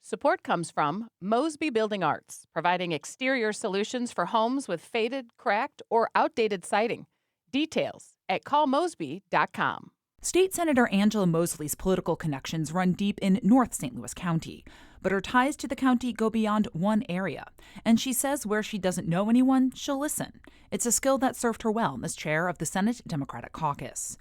Support comes from Mosby Building Arts, providing exterior solutions for homes with faded, cracked, or outdated siding. Details at callmosby.com. State Senator Angela Mosley's political connections run deep in North St. Louis County, but her ties to the county go beyond one area. And she says where she doesn't know anyone, she'll listen. It's a skill that served her well as chair of the Senate Democratic Caucus.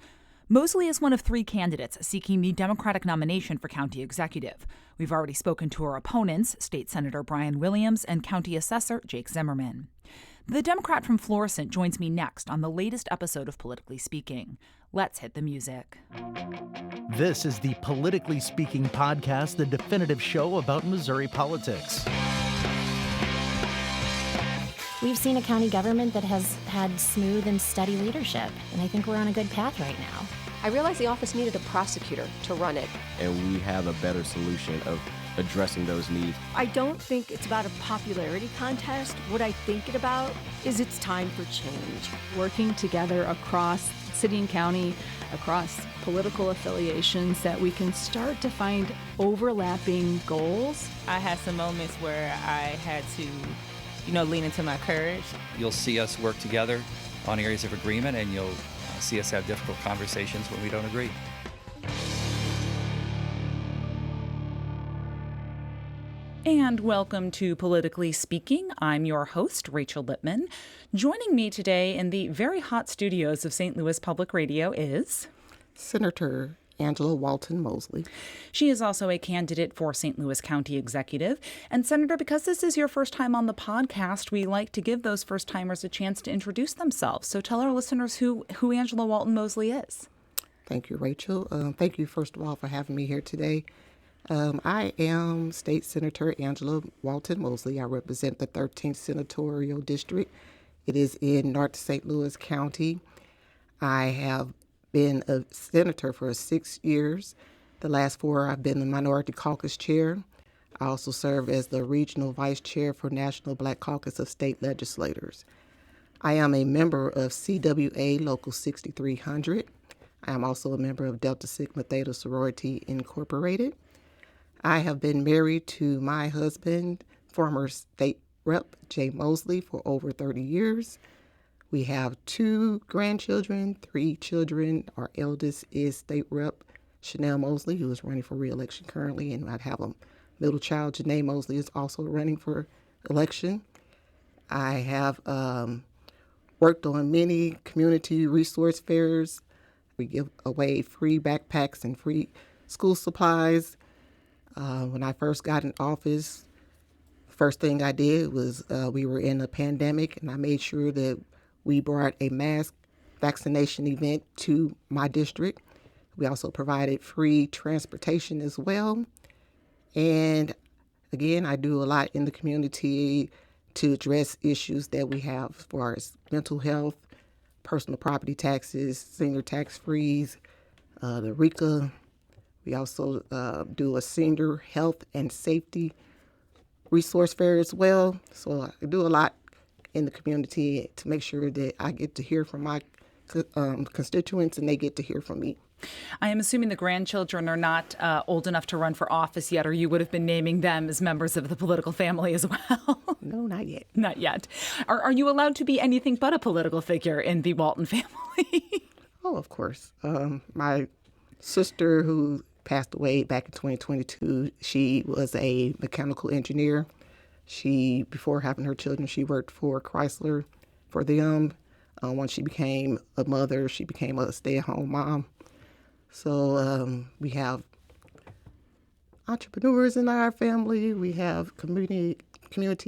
Mosley is one of three candidates seeking the Democratic nomination for county executive. We've already spoken to her opponents, State Senator Brian Williams and County Assessor Jake Zimmerman. The Democrat from Florissant joins me next on the latest episode of Politically Speaking. Let's hit the music. This is the Politically Speaking podcast, the definitive show about Missouri politics. We've seen a county government that has had smooth and steady leadership, and I think we're on a good path right now. I realized the office needed a prosecutor to run it. And we have a better solution of addressing those needs. I don't think it's about a popularity contest. What I think it about is it's time for change. Working together across city and county, across political affiliations, that we can start to find overlapping goals. I had some moments where I had to lean into my courage. You'll see us work together on areas of agreement, and you'll see us have difficult conversations when we don't agree. And welcome to Politically Speaking. I'm your host, Rachel Lippman. Joining me today in the very hot studios of St. Louis Public Radio is Senator Angela Walton Mosley. She is also a candidate for St. Louis County Executive. And Senator, because this is your first time on the podcast, we like to give those first timers a chance to introduce themselves. So tell our listeners who Angela Walton Mosley is. Thank you, Rachel. Thank you, first of all, for having me here today. I am State Senator Angela Walton Mosley. I represent the 13th Senatorial District. It is in North St. Louis County. I have been a senator for 6 years. The last 4, I've been the Minority Caucus Chair. I also serve as the Regional Vice Chair for National Black Caucus of State Legislators. I am a member of CWA Local 6300. I am also a member of Delta Sigma Theta Sorority Incorporated. I have been married to my husband, former State Rep. Jay Mosley, for over 30 years. We have 2 grandchildren, 3 children. Our eldest is State Rep. Chanel Mosley, who is running for re-election currently, and I have a middle child, Janae Mosley, is also running for election. I have worked on many community resource fairs. We give away free backpacks and free school supplies. When I first got in office, first thing I did was we were in a pandemic, and I made sure that we brought a mass vaccination event to my district. We also provided free transportation as well. And again, I do a lot in the community to address issues that we have as far as mental health, personal property taxes, senior tax freeze, the RICA. We also do a senior health and safety resource fair as well. So I do a lot in the community to make sure that I get to hear from my constituents and they get to hear from me. I am assuming the grandchildren are not old enough to run for office yet, or you would have been naming them as members of the political family as well. No, not yet. Not yet. Are you allowed to be anything but a political figure in the Walton family? Oh, of course. My sister, who passed away back in 2022, she was a mechanical engineer. Before having her children, she worked for Chrysler for them. Once she became a mother, she became a stay-at-home mom. So we have entrepreneurs in our family. We have community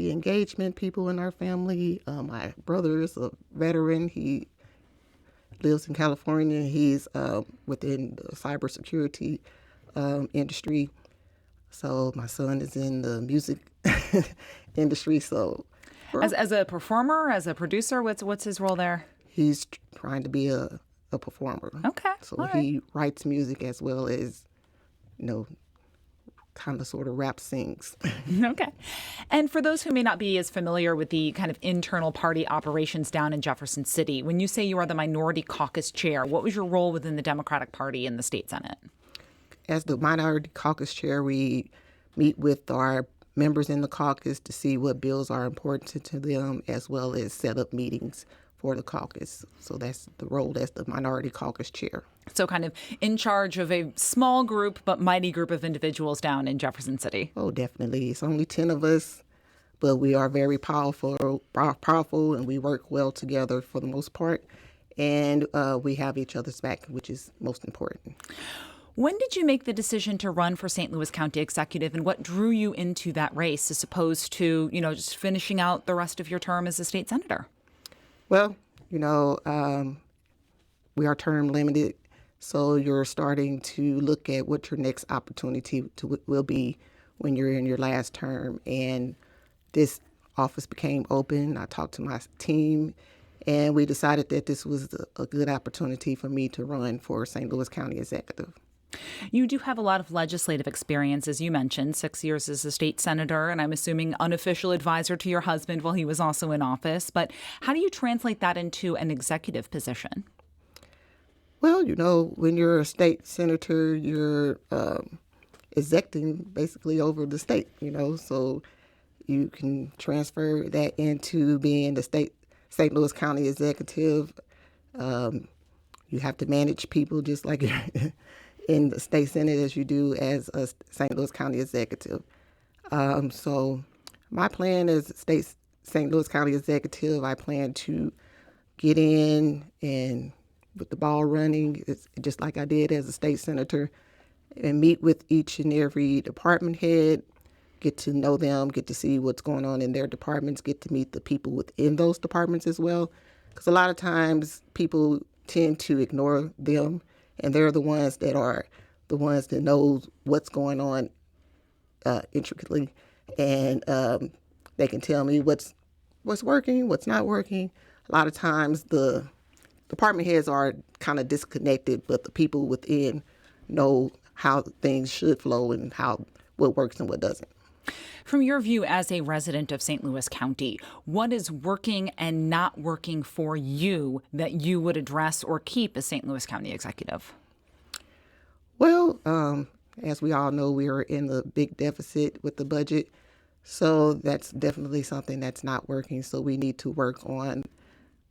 engagement people in our family. My brother is a veteran. He lives in California. He's within the cybersecurity industry. So my son is in the music industry. So as a performer, as a producer, what's his role there? He's trying to be a performer. Okay. So he writes music as well as, kind of sort of rap sings. Okay. And for those who may not be as familiar with the kind of internal party operations down in Jefferson City, when you say you are the Minority Caucus Chair, what was your role within the Democratic Party in the state Senate? As the Minority Caucus Chair, we meet with our members in the caucus to see what bills are important to them, as well as set up meetings for the caucus. So that's the role as the minority caucus chair. So kind of in charge of a small group but mighty group of individuals down in Jefferson City. Oh, definitely. It's only 10 of us, but we are very powerful, and we work well together for the most part. And we have each other's back, which is most important. When did you make the decision to run for St. Louis County Executive, and what drew you into that race as opposed to, just finishing out the rest of your term as a state senator? Well, we are term limited, so you're starting to look at what your next opportunity will be when you're in your last term. And this office became open. I talked to my team, and we decided that this was a good opportunity for me to run for St. Louis County Executive. You do have a lot of legislative experience, as you mentioned, 6 years as a state senator, and I'm assuming unofficial advisor to your husband while he was also in office. But how do you translate that into an executive position? Well, when you're a state senator, you're executing basically over the state, so you can transfer that into being the St. Louis County Executive. You have to manage people just like in the state senate as you do as a St. Louis County Executive. So my plan as St. Louis County Executive, I plan to get in and with the ball running, it's just like I did as a state senator, and meet with each and every department head, get to know them, get to see what's going on in their departments, get to meet the people within those departments as well. Because a lot of times people tend to ignore them, and they're the ones that know what's going on intricately, and they can tell me what's working, what's not working. A lot of times the department heads are kind of disconnected, but the people within know how things should flow and what works and what doesn't. From your view as a resident of St. Louis County, what is working and not working for you that you would address or keep as St. Louis County Executive? Well, as we all know, we are in the big deficit with the budget. So that's definitely something that's not working. So we need to work on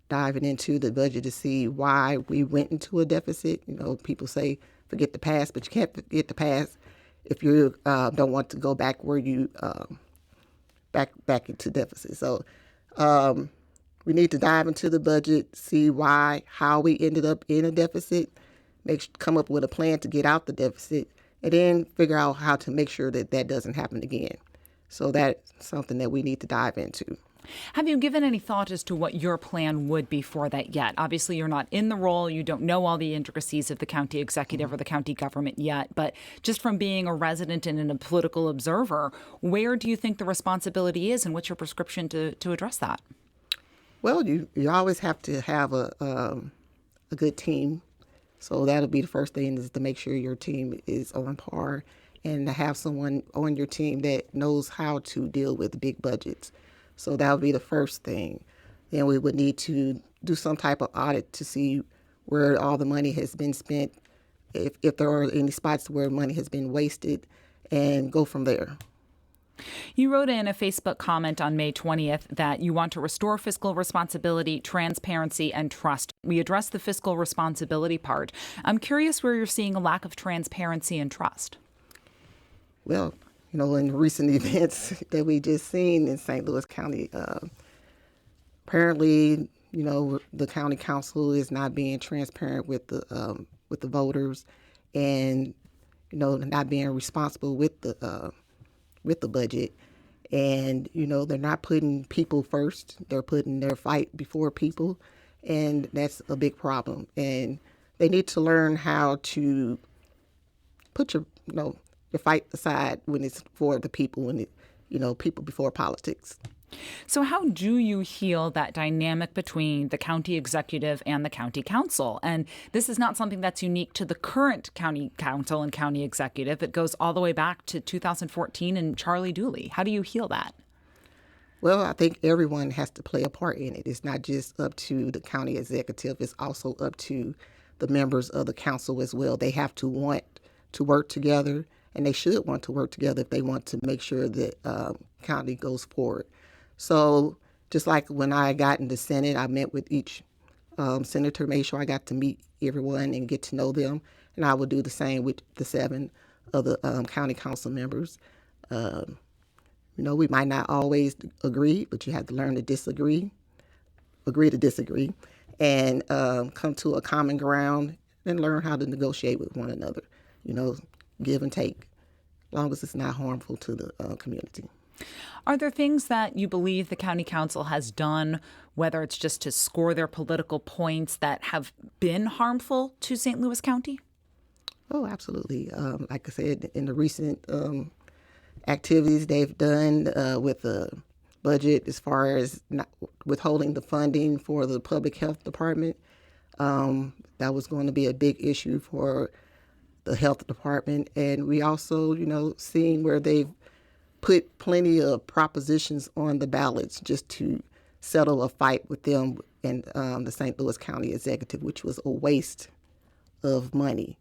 diving into the budget to see why we went into a deficit. People say forget the past, but you can't forget the past if you don't want to go back where you back into deficit. So we need to dive into the budget, see how we ended up in a deficit, come up with a plan to get out the deficit, and then figure out how to make sure that doesn't happen again. So that's something that we need to dive into. Have you given any thought as to what your plan would be for that yet? Obviously, you're not in the role. You don't know all the intricacies of the county executive or the county government yet. But just from being a resident and a political observer, where do you think the responsibility is, and what's your prescription to address that? Well, you always have to have a good team. So that'll be the first thing, is to make sure your team is on par and to have someone on your team that knows how to deal with big budgets. So that would be the first thing. Then we would need to do some type of audit to see where all the money has been spent, if there are any spots where money has been wasted, and go from there. You wrote in a Facebook comment on May 20th that you want to restore fiscal responsibility, transparency, and trust. We addressed the fiscal responsibility part. I'm curious where you're seeing a lack of transparency and trust. Well, in recent events that we just seen in St. Louis County, apparently, the county council is not being transparent with the voters, and not being responsible with the budget, and they're not putting people first. They're putting their fight before people, and that's a big problem. And they need to learn how to put your fight aside when it's for the people, when people before politics. So how do you heal that dynamic between the county executive and the county council? And this is not something that's unique to the current county council and county executive. It goes all the way back to 2014 and Charlie Dooley. How do you heal that? Well, I think everyone has to play a part in it. It's not just up to the county executive. It's also up to the members of the council as well. They have to want to work together, and they should want to work together if they want to make sure that county goes forward. So just like when I got in the Senate, I met with each senator, made sure I got to meet everyone and get to know them, and I will do the same with the 7 other county council members. We might not always agree, but you have to learn to agree to disagree, and come to a common ground and learn how to negotiate with one another. Give and take, as long as it's not harmful to the community. Are there things that you believe the county council has done, whether it's just to score their political points, that have been harmful to St. Louis County? Oh, absolutely. Like I said, in the recent activities they've done with the budget, as far as not withholding the funding for the public health department, that was going to be a big issue for the health department. And we also, seeing where they've put plenty of propositions on the ballots just to settle a fight with them and the St. Louis County Executive, which was a waste of money.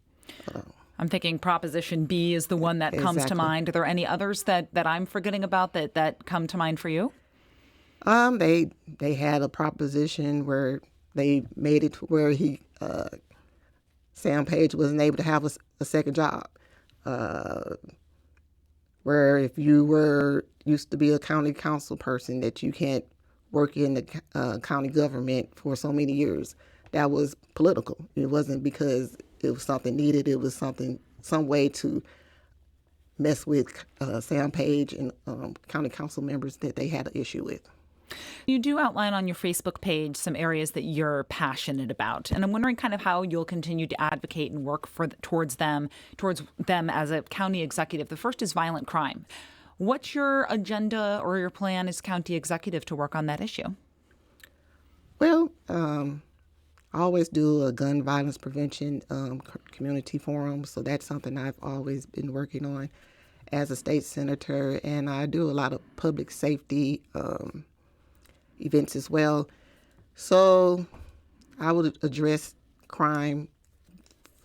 I'm thinking Proposition B is the one that comes to mind. Are there any others that I'm forgetting about that come to mind for you? They had a proposition where they made it to where Sam Page wasn't able to have a second job. Where if you used to be a county council person, that you can't work in the county government for so many years. That was political. It wasn't because it was something needed. It was some way to mess with Sam Page and county council members that they had an issue with. You do outline on your Facebook page some areas that you're passionate about, and I'm wondering kind of how you'll continue to advocate and work towards them as a county executive. The first is violent crime. What's your agenda or your plan as county executive to work on that issue? Well, I always do a gun violence prevention community forum, so that's something I've always been working on as a state senator, and I do a lot of public safety events as well. So I would address crime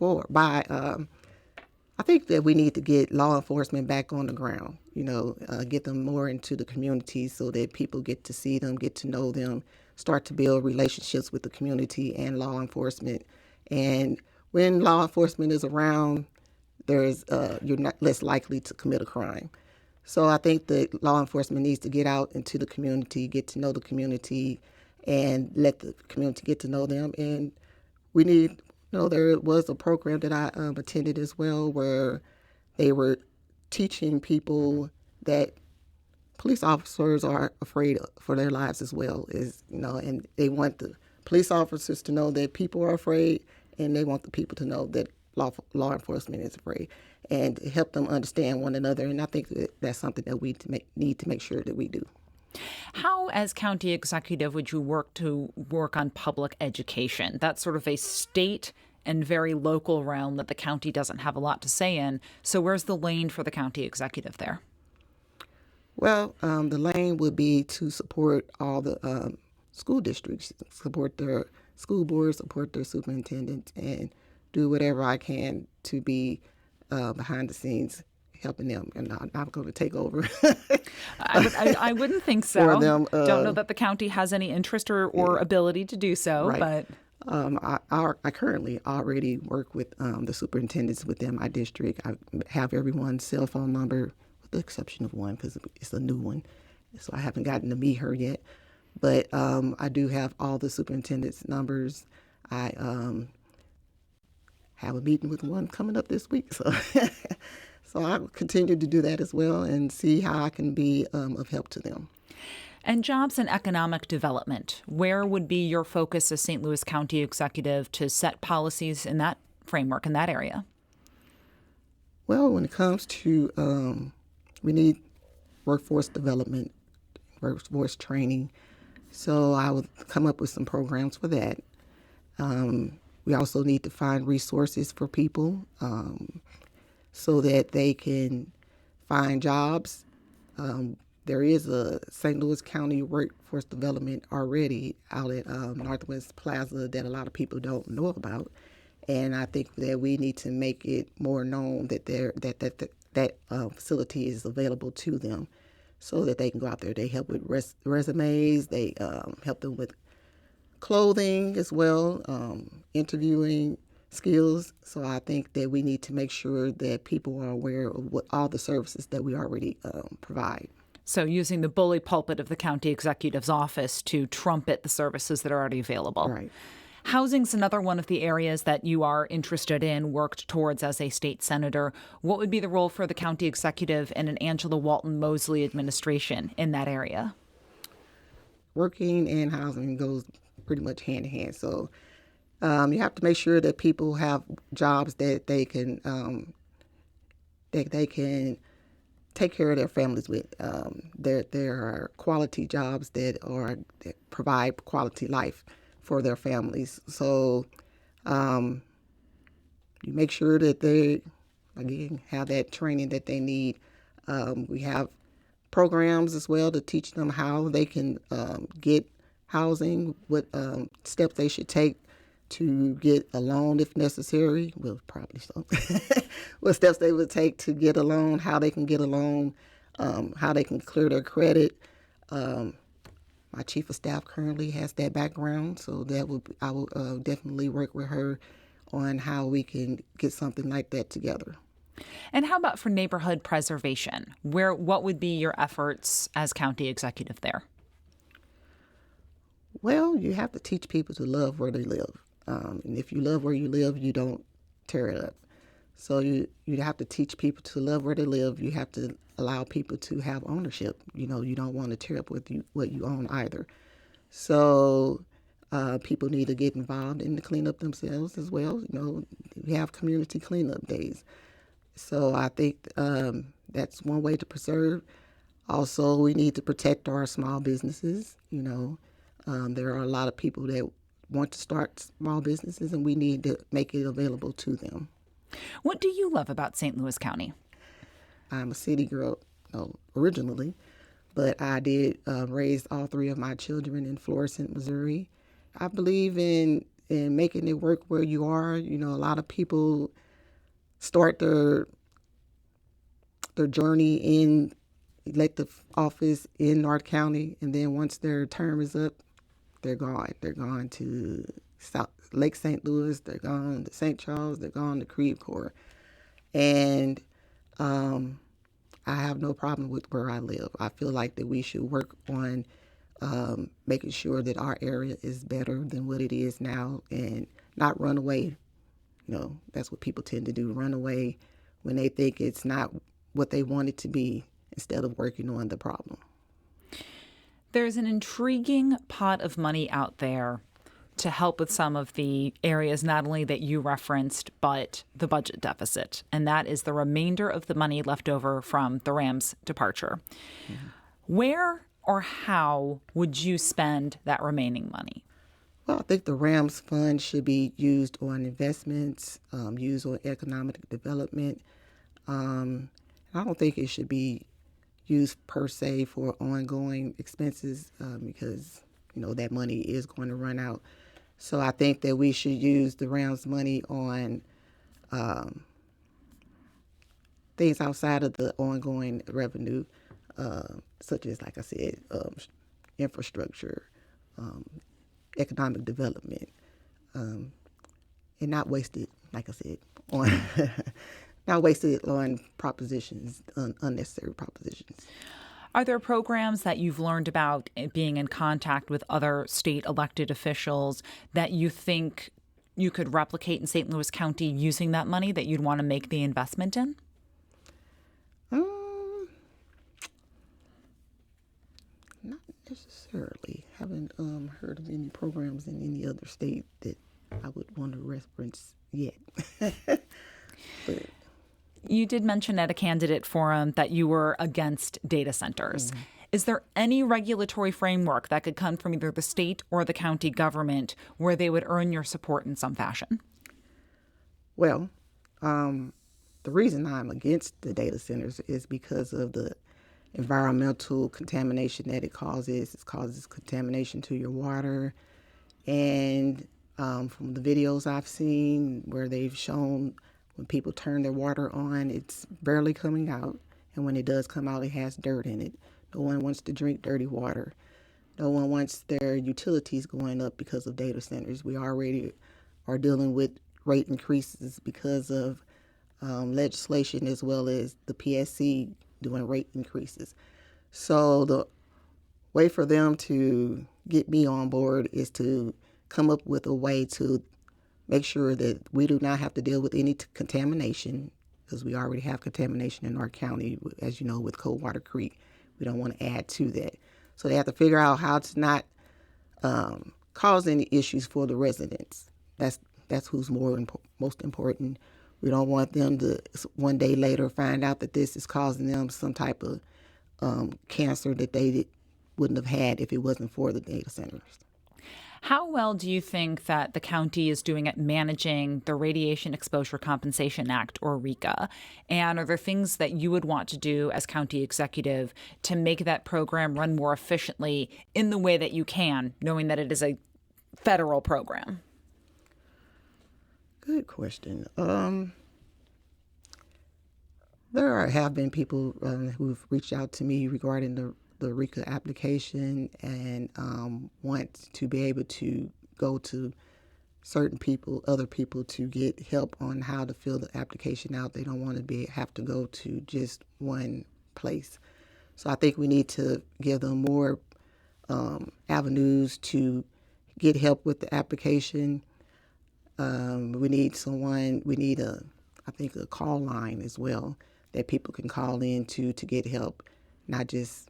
I think that we need to get law enforcement back on the ground, get them more into the community so that people get to see them, get to know them, start to build relationships with the community and law enforcement. And when law enforcement is around, you're not less likely to commit a crime. So I think that law enforcement needs to get out into the community, get to know the community, and let the community get to know them. And we need, there was a program that I attended as well where they were teaching people that police officers are afraid for their lives as well, and they want the police officers to know that people are afraid, and they want the people to know that law enforcement is afraid, and help them understand one another. And I think that's something that we need to make sure that we do. How, as county executive, would you work on public education? That's sort of a state and very local realm that the county doesn't have a lot to say in. So where's the lane for the county executive there? Well, the lane would be to support all the school districts, support their school boards, support their superintendents, and do whatever I can to be behind the scenes helping them. And I'm not going to take over. I wouldn't think so. For them, don't know that the county has any interest or ability to do so. Right. But I currently already work with the superintendents within my district. I have everyone's cell phone number, with the exception of one because it's a new one. So I haven't gotten to meet her yet. But I do have all the superintendents' numbers. I have a meeting with one coming up this week. So I'll continue to do that as well and see how I can be of help to them. And jobs and economic development, where would be your focus as St. Louis County Executive to set policies in that framework, in that area? Well, when it comes to, we need workforce development, workforce training. So I would come up with some programs for that. We also need to find resources for people so that they can find jobs. There is a St. Louis County workforce development already out at Northwest Plaza that a lot of people don't know about. And I think that we need to make it more known that that facility is available to them so that they can go out there. They help with resumes. They help them with clothing as well, interviewing skills. So I think that we need to make sure that people are aware of what all the services that we already provide. So using the bully pulpit of the county executive's office to trumpet the services that are already available. Right. Housing's another one of the areas that you are interested in, worked towards as a state senator. What would be the role for the county executive and an Angela Walton Mosley administration in that area? Working and housing goes pretty much hand in hand. So you have to make sure that people have jobs that they can take care of their families with. There are quality jobs that provide quality life for their families. So you make sure that they, again, have that training that they need. We have programs as well to teach them how they can get housing, what steps they should take to get a loan if necessary. Well, probably so. What steps they would take to get a loan, how they can get a loan, how they can clear their credit. My chief of staff currently has that background, so I will definitely work with her on how we can get something like that together. And how about for neighborhood preservation? What would be your efforts as county executive there? Well, you have to teach people to love where they live. And if you love where you live, you don't tear it up. So you have to teach people to love where they live. You have to allow people to have ownership. You don't want to tear up what you own either. So people need to get involved in the cleanup themselves as well. We have community cleanup days. So I think that's one way to preserve. Also, we need to protect our small businesses. There are a lot of people that want to start small businesses, and we need to make it available to them. What do you love about St. Louis County? I'm a city girl originally, but I did raise all three of my children in Florissant, Missouri. I believe in making it work where you are. A lot of people start their journey in elective office in North County, and then once their term is up, they're gone. They're gone to Lake St. Louis. They're gone to St. Charles. They're gone to Creve Coeur. And I have no problem with where I live. I feel like that we should work on making sure that our area is better than what it is now and not run away. That's what people tend to do, run away when they think it's not what they want it to be instead of working on the problem. There's an intriguing pot of money out there to help with some of the areas not only that you referenced, but the budget deficit. And that is the remainder of the money left over from the Rams' departure. Mm-hmm. Where or how would you spend that remaining money? Well, I think the Rams fund should be used on investments, used on economic development. I don't think it should be used per se for ongoing expenses because, that money is going to run out. So I think that we should use the Rams money on things outside of the ongoing revenue, such as, like I said, infrastructure, economic development, and not wasted, like I said, on not wasted on propositions, unnecessary propositions. Are there programs that you've learned about being in contact with other state elected officials that you think you could replicate in St. Louis County using that money that you'd want to make the investment in? Not necessarily. Haven't heard of any programs in any other state that I would want to reference yet. But you did mention at a candidate forum that you were against data centers. Mm-hmm. Is there any regulatory framework that could come from either the state or the county government where they would earn your support in some fashion? Well, the reason I'm against the data centers is because of the environmental contamination that it causes. It causes contamination to your water. And from the videos I've seen where they've shown When people turn their water on, it's barely coming out. And when it does come out, it has dirt in it. No one wants to drink dirty water. No one wants their utilities going up because of data centers. We already are dealing with rate increases because of legislation, as well as the PSC doing rate increases. So the way for them to get me on board is to come up with a way to make sure that we do not have to deal with any contamination, because we already have contamination in our county, as you know, with Coldwater Creek. We don't want to add to that. So they have to figure out how to not cause any issues for the residents. That's who's most important. We don't want them to one day later find out that this is causing them some type of cancer that they wouldn't have had if it wasn't for the data centers. How well do you think that the county is doing at managing the Radiation Exposure Compensation Act, or RECA? And are there things that you would want to do as county executive to make that program run more efficiently in the way that you can, knowing that it is a federal program? Good question. There have been people who've reached out to me regarding the RECA application and want to be able to go to other people to get help on how to fill the application out. They don't want to have to go to just one place. So I think we need to give them more avenues to get help with the application. We need a call line as well that people can call in to get help, not just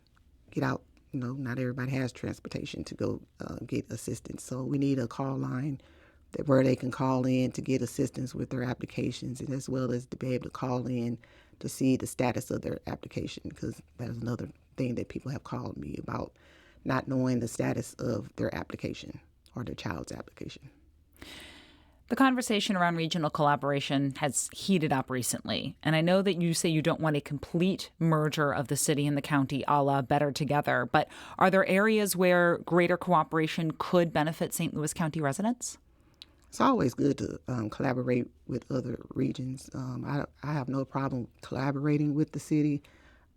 get out. Not everybody has transportation to go get assistance. So we need a call line where they can call in to get assistance with their applications, and as well as to be able to call in to see the status of their application, because that is another thing that people have called me about, not knowing the status of their application or their child's application. The conversation around regional collaboration has heated up recently, and I know that you say you don't want a complete merger of the city and the county a la Better Together, but are there areas where greater cooperation could benefit St. Louis County residents? It's always good to collaborate with other regions. I have no problem collaborating with the city.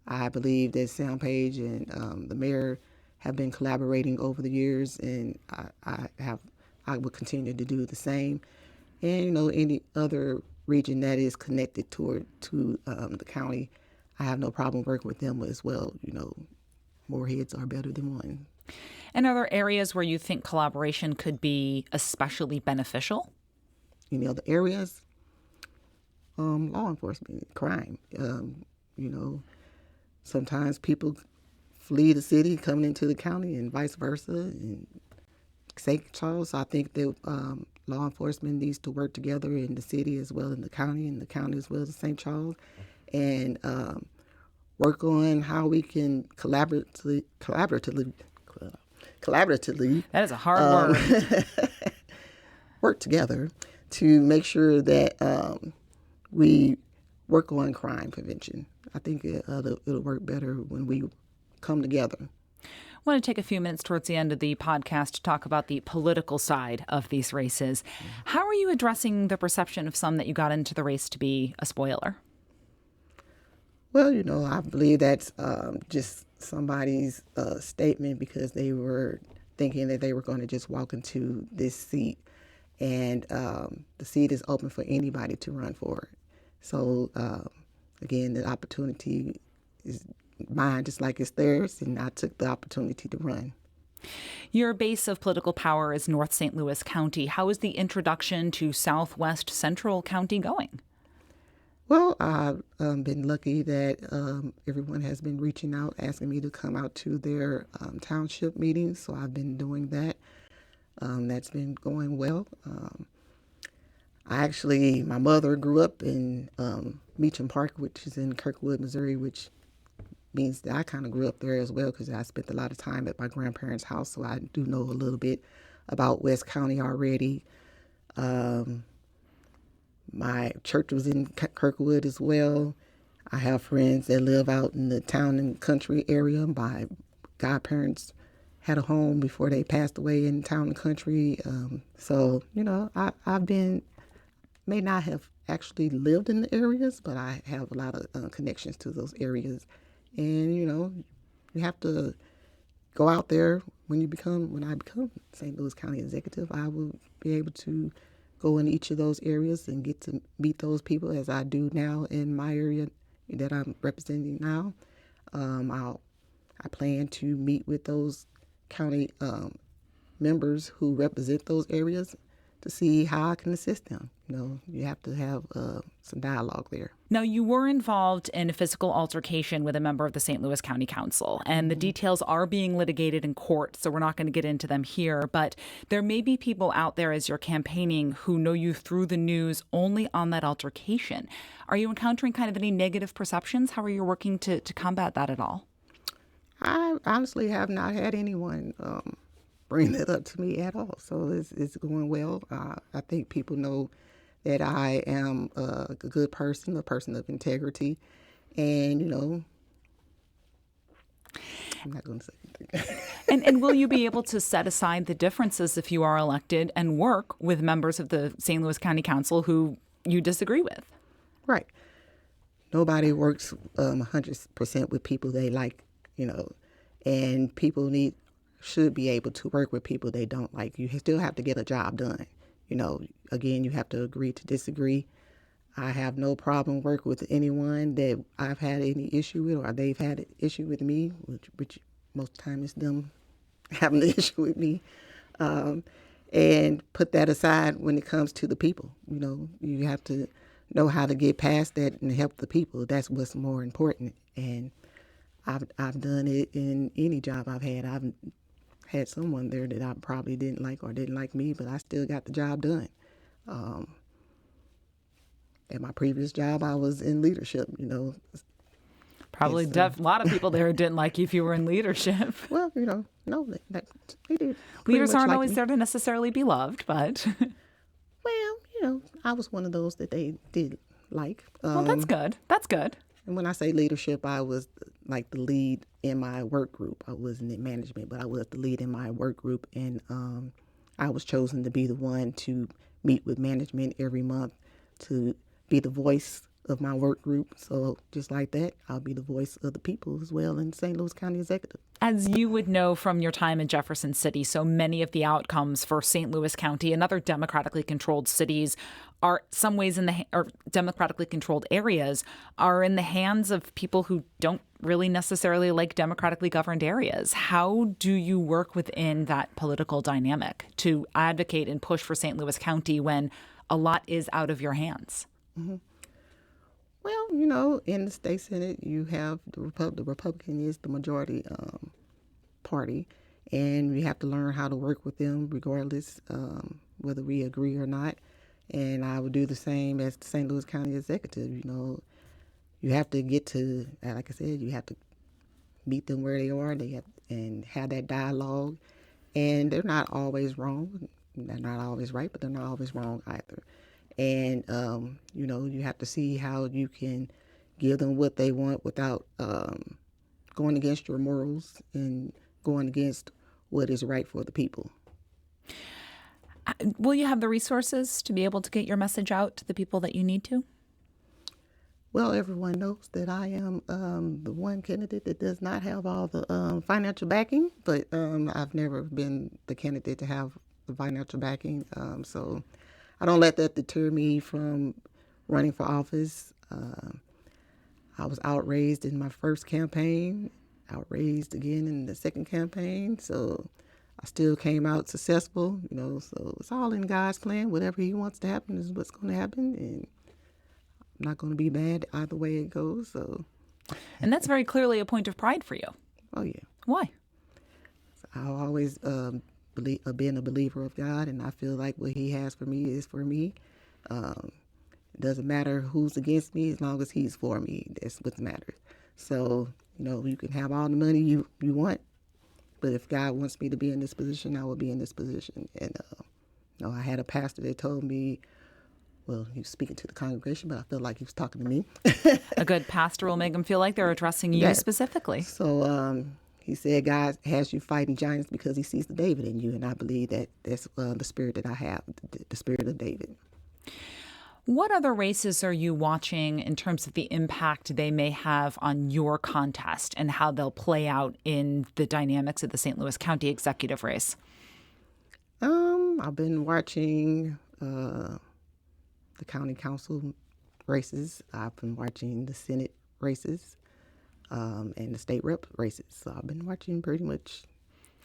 I believe that Sam Page and the mayor have been collaborating over the years, and I will continue to do the same. And any other region that is connected to the county, I have no problem working with them as well. More heads are better than one. And are there areas where you think collaboration could be especially beneficial? Any other areas? Law enforcement, crime. Sometimes people flee the city coming into the county and vice versa. And St. Charles, I think that law enforcement needs to work together in the city as well as in the county, and the county as well as St. Charles, and work on how we can collaboratively. That is a hard word. Work together to make sure that we work on crime prevention. I think it'll work better when we come together. I want to take a few minutes towards the end of the podcast to talk about the political side of these races. How are you addressing the perception of some that you got into the race to be a spoiler? Well, I believe that's just somebody's statement, because they were thinking that they were going to just walk into this seat, and the seat is open for anybody to run for it. So, again, the opportunity is mine just like it's theirs, and I took the opportunity to run. Your base of political power is North St. Louis County. How is the introduction to Southwest Central County going? Well, I've been lucky that everyone has been reaching out, asking me to come out to their township meetings, so I've been doing that. That's been going well. My mother grew up in Meacham Park, which is in Kirkwood, Missouri, which means that I kind of grew up there as well, because I spent a lot of time at my grandparents' house, so I do know a little bit about West County already. My church was in Kirkwood as well. I have friends that live out in the town and country area. My godparents had a home before they passed away in town and country. I've been, may not have actually lived in the areas, but I have a lot of connections to those areas. And, you have to go out there when I become St. Louis County Executive. I will be able to go in each of those areas and get to meet those people as I do now in my area that I'm representing now. I plan to meet with those county members who represent those areas to see how I can assist them. You have to have some dialogue there. Now, you were involved in a physical altercation with a member of the St. Louis County Council, and the details are being litigated in court, so we're not going to get into them here. But there may be people out there as you're campaigning who know you through the news only on that altercation. Are you encountering kind of any negative perceptions? How are you working to combat that at all? I honestly have not had anyone bring that up to me at all. So it's going well. I think people know that I am a good person, a person of integrity. And, I'm not going to say anything. And will you be able to set aside the differences if you are elected and work with members of the St. Louis County Council who you disagree with? Right. Nobody works 100% with people they like, and people should be able to work with people they don't like. You still have to get a job done. Again, you have to agree to disagree. I have no problem working with anyone that I've had any issue with or they've had an issue with me, which most of the time is them having an issue with me. And put that aside when it comes to the people. You have to know how to get past that and help the people. That's what's more important. And I've done it in any job I've had. I've had someone there that I probably didn't like or didn't like me, but I still got the job done. At my previous job, I was in leadership, Probably a lot of people there didn't like you if you were in leadership. Well, no, they did. Leaders aren't always there to necessarily be loved, but... Well, I was one of those that they did like. Well, that's good. That's good. And when I say leadership, I was like the lead in my work group. I wasn't in management, but I was the lead in my work group. And I was chosen to be the one to meet with management every month to be the voice of my work group. So just like that, I'll be the voice of the people as well in St. Louis County Executive. As you would know from your time in Jefferson City, so many of the outcomes for St. Louis County and other democratically controlled cities are some ways or democratically controlled areas are in the hands of people who don't really necessarily like democratically governed areas. How do you work within that political dynamic to advocate and push for St. Louis County when a lot is out of your hands? Mm-hmm. Well, in the state Senate, you have the Republican is the majority party, and we have to learn how to work with them regardless whether we agree or not. And I would do the same as the St. Louis County Executive. You have to get to, like I said, you have to meet them where they are and have that dialogue. And they're not always wrong. They're not always right, but they're not always wrong either. And, you have to see how you can give them what they want without going against your morals and going against what is right for the people. Will you have the resources to be able to get your message out to the people that you need to? Well, everyone knows that I am the one candidate that does not have all the financial backing, but I've never been the candidate to have the financial backing. So I don't let that deter me from running for office. I was outraised in my first campaign, outraised again in the second campaign. So I still came out successful, so it's all in God's plan. Whatever he wants to happen is what's going to happen. And I'm not going to be mad either way it goes. So, and that's very clearly a point of pride for you. Oh, yeah. Why? I've always been a believer of God, and I feel like what he has for me is for me. It doesn't matter who's against me as long as he's for me. That's what matters. So, you can have all the money you want, but if God wants me to be in this position, I will be in this position. And I had a pastor that told me, well, he was speaking to the congregation, but I felt like he was talking to me. A good pastor will make them feel like they're addressing you specifically. So he said God has you fighting giants because he sees the David in you, and I believe that that's the spirit that I have, the spirit of David. What other races are you watching in terms of the impact they may have on your contest and how they'll play out in the dynamics of the St. Louis County executive race? I've been watching the county council races. I've been watching the Senate races and the state rep races. So I've been watching pretty much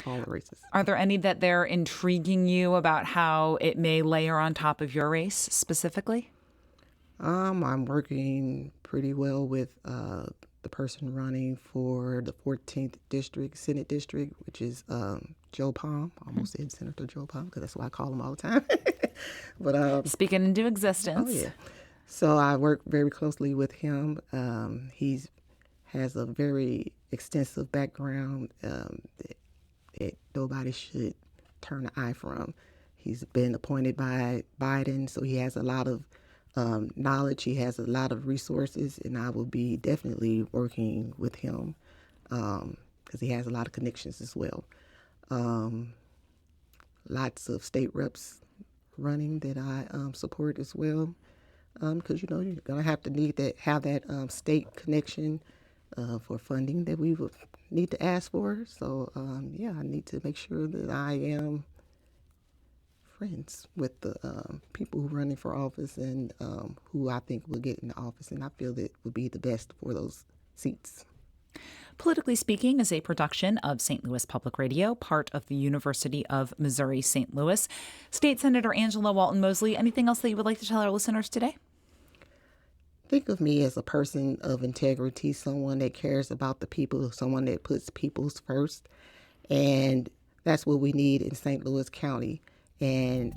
all the races. Are there any that they're intriguing you about how it may layer on top of your race specifically? I'm working pretty well with the person running for the 14th district, Senate district, which is Joe Palm. I almost said Senator Joe Palm because that's what I call him all the time. But speaking into existence. Oh, yeah. So I work very closely with him. He has a very extensive background that nobody should turn an eye from. He's been appointed by Biden, so he has a lot of knowledge. He has a lot of resources, and I will be definitely working with him because he has a lot of connections as well. Lots of state reps running that I support as well because, you're going to have to have that state connection for funding that we would need to ask for. So, I need to make sure that I am friends with the people who are running for office and who I think will get in the office, and I feel that would be the best for those seats. Politically Speaking is a production of St. Louis Public Radio, part of the University of Missouri St. Louis. State Senator Angela Walton Mosley, anything else that you would like to tell our listeners today? Think of me as a person of integrity, someone that cares about the people, someone that puts people's first, and that's what we need in St. Louis County. And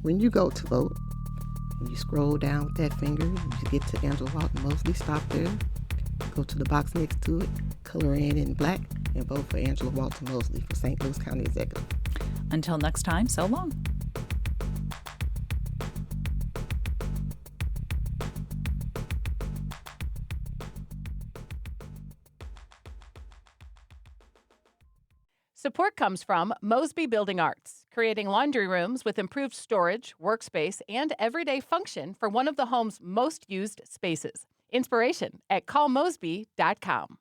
when you go to vote, and you scroll down with that finger, you get to Angela Walton Mosley, stop there, go to the box next to it, color in black, and vote for Angela Walton Mosley for St. Louis County Executive. Until next time, so long. Support comes from Mosley Building Arts, creating laundry rooms with improved storage, workspace, and everyday function for one of the home's most used spaces. Inspiration at callmosby.com.